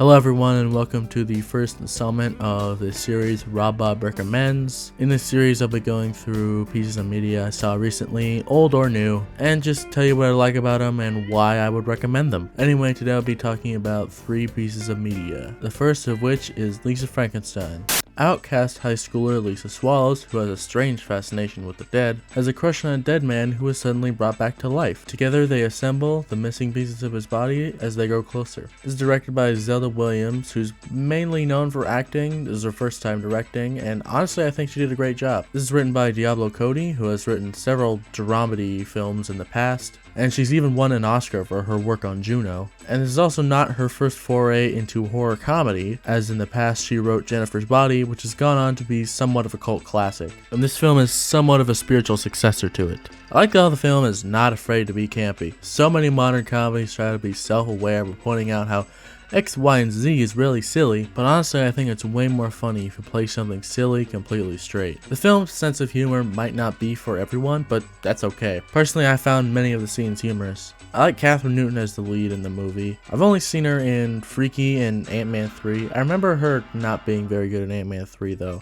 Hello everyone and welcome to the first installment of the series Rob Bob Recommends. In this series I'll be going through pieces of media I saw recently, old or new, and just tell you what I like about them and why I would recommend them. Anyway, today I'll be talking about 3 pieces of media. The first of which is Lisa Frankenstein. Outcast high schooler Lisa Swallows, who has a strange fascination with the dead, has a crush on a dead man who is suddenly brought back to life. Together they assemble the missing pieces of his body as they grow closer. This is directed by Zelda Williams, who's mainly known for acting. This is her first time directing, and honestly I think she did a great job. This is written by Diablo Cody, who has written several dramedy films in the past, and she's even won an Oscar for her work on Juno. And this is also not her first foray into horror comedy, as in the past she wrote Jennifer's Body, which has gone on to be somewhat of a cult classic. And this film is somewhat of a spiritual successor to it. I like how the film is not afraid to be campy. So many modern comedies try to be self-aware by pointing out how X, Y, and Z is really silly, but honestly I think it's way more funny if you play something silly completely straight. The film's sense of humor might not be for everyone, but that's okay. Personally, I found many of the scenes humorous. I like Catherine Newton as the lead in the movie. I've only seen her in Freaky and Ant-Man 3. I remember her not being very good in Ant-Man 3 though,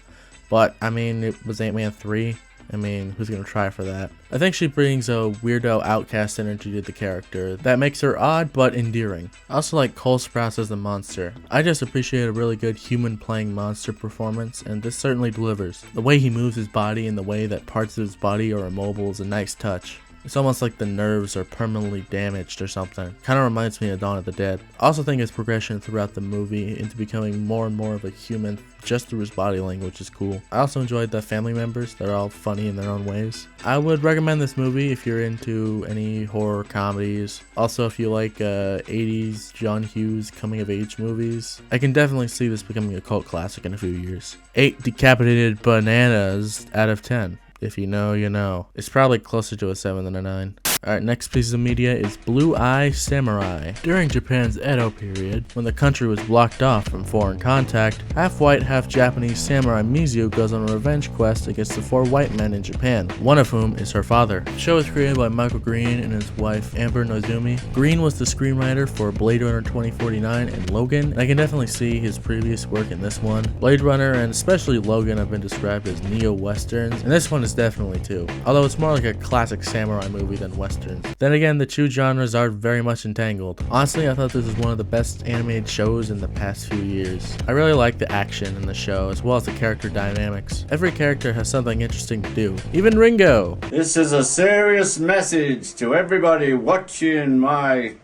but I mean, it was Ant-Man 3. I mean, who's gonna try for that? I think she brings a weirdo outcast energy to the character that makes her odd but endearing. I also like Cole Sprouse as the monster. I just appreciate a really good human playing monster performance, and this certainly delivers. The way he moves his body and the way that parts of his body are immobile is a nice touch. It's almost like the nerves are permanently damaged or something. Kinda reminds me of Dawn of the Dead. I also think his progression throughout the movie into becoming more and more of a human just through his body language is cool. I also enjoyed the family members. They're all funny in their own ways. I would recommend this movie if you're into any horror comedies. Also, if you like 80s John Hughes coming of age movies, I can definitely see this becoming a cult classic in a few years. 8 decapitated bananas out of 10. If you know, you know. It's probably closer to a 7 than a 9. Alright, next piece of media is Blue Eye Samurai. During Japan's Edo period, when the country was blocked off from foreign contact, half-white, half-Japanese samurai Mizu goes on a revenge quest against the 4 white men in Japan, one of whom is her father. The show was created by Michael Green and his wife Amber Nozumi. Green was the screenwriter for Blade Runner 2049 and Logan, and I can definitely see his previous work in this one. Blade Runner and especially Logan have been described as neo-westerns, and this one is definitely too, although it's more like a classic samurai movie than westerns. Then again, the two genres are very much entangled. Honestly, I thought this was one of the best animated shows in the past few years. I really like the action in the show, as well as the character dynamics. Every character has something interesting to do. Even Ringo! This is a serious message to everybody watching my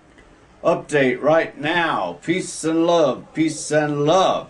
update right now. Peace and love, peace and love.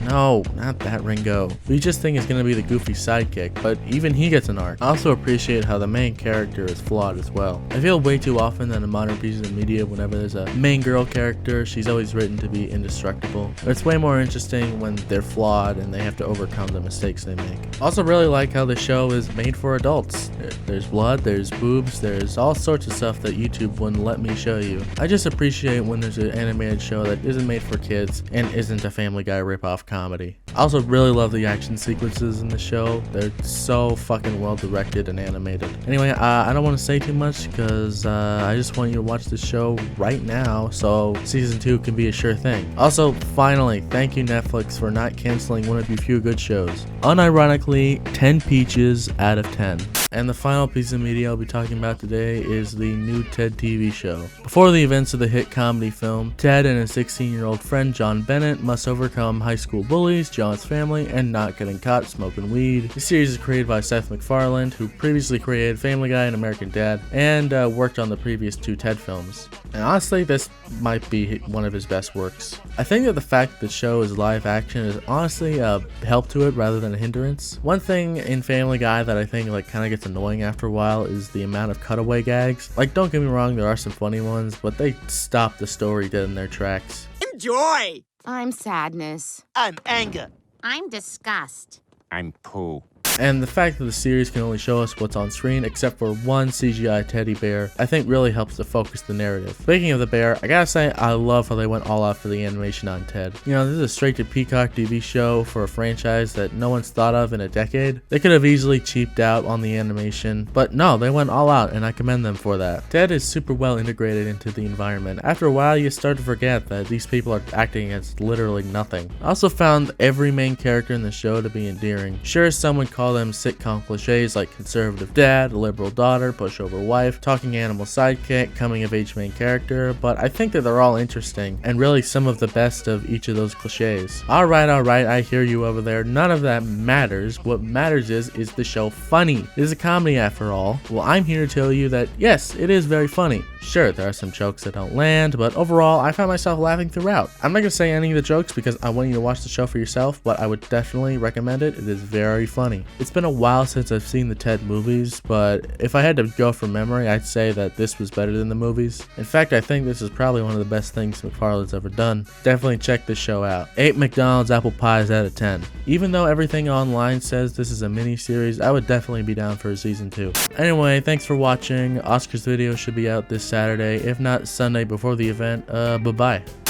No, not that Ringo. We just think he's gonna be the goofy sidekick, but even he gets an arc. I also appreciate how the main character is flawed as well. I feel way too often that in modern pieces of media, whenever there's a main girl character, she's always written to be indestructible. But it's way more interesting when they're flawed and they have to overcome the mistakes they make. Also really like how the show is made for adults. There's blood, there's boobs, there's all sorts of stuff that YouTube wouldn't let me show you. I just appreciate when there's an animated show that isn't made for kids and isn't a Family Guy ripoff comedy. I also really love the action sequences in the show. They're so fucking well directed and animated. Anyway, I don't want to say too much because I just want you to watch the show right now so season 2 can be a sure thing. Also, finally, thank you Netflix for not canceling one of your few good shows. Unironically, 10 peaches out of 10. And the final piece of media I'll be talking about today is the new Ted TV show. Before the events of the hit comedy film, Ted and his 16-year-old friend John Bennett must overcome high school bullies, John's family, and not getting caught smoking weed. The series is created by Seth MacFarlane, who previously created Family Guy and American Dad, and worked on the previous 2 Ted films. And honestly, this might be one of his best works. I think that the fact that the show is live action is honestly a help to it rather than a hindrance. One thing in Family Guy that I think kind of gets annoying after a while is the amount of cutaway gags. Like, don't get me wrong, there are some funny ones, but they stop the story dead in their tracks. Enjoy! I'm sadness. I'm anger. I'm disgust. I'm poo. And the fact that the series can only show us what's on screen except for one CGI teddy bear, I think really helps to focus the narrative. Speaking of the bear, I gotta say I love how they went all out for the animation on Ted. You know, this is a straight to Peacock TV show for a franchise that no one's thought of in a decade. They could have easily cheaped out on the animation, but no, they went all out and I commend them for that. Ted is super well integrated into the environment. After a while you start to forget that these people are acting as literally nothing. I also found every main character in the show to be endearing. Sure, some would call them sitcom cliches like conservative dad, liberal daughter, pushover wife, talking animal sidekick, coming of age main character, but I think that they're all interesting and really some of the best of each of those cliches. Alright, I hear you over there. None of that matters. What matters is the show funny? It is a comedy after all. Well, I'm here to tell you that yes, it is very funny. Sure, there are some jokes that don't land, but overall, I found myself laughing throughout. I'm not gonna say any of the jokes because I want you to watch the show for yourself, but I would definitely recommend it. It is very funny. It's been a while since I've seen the Ted movies, but if I had to go from memory, I'd say that this was better than the movies. In fact, I think this is probably one of the best things McFarlane's ever done. Definitely check this show out. 8 McDonald's apple pies out of 10. Even though everything online says this is a mini-series, I would definitely be down for a season 2. Anyway, thanks for watching. Oscar's video should be out this Saturday, if not Sunday before the event. Bye-bye.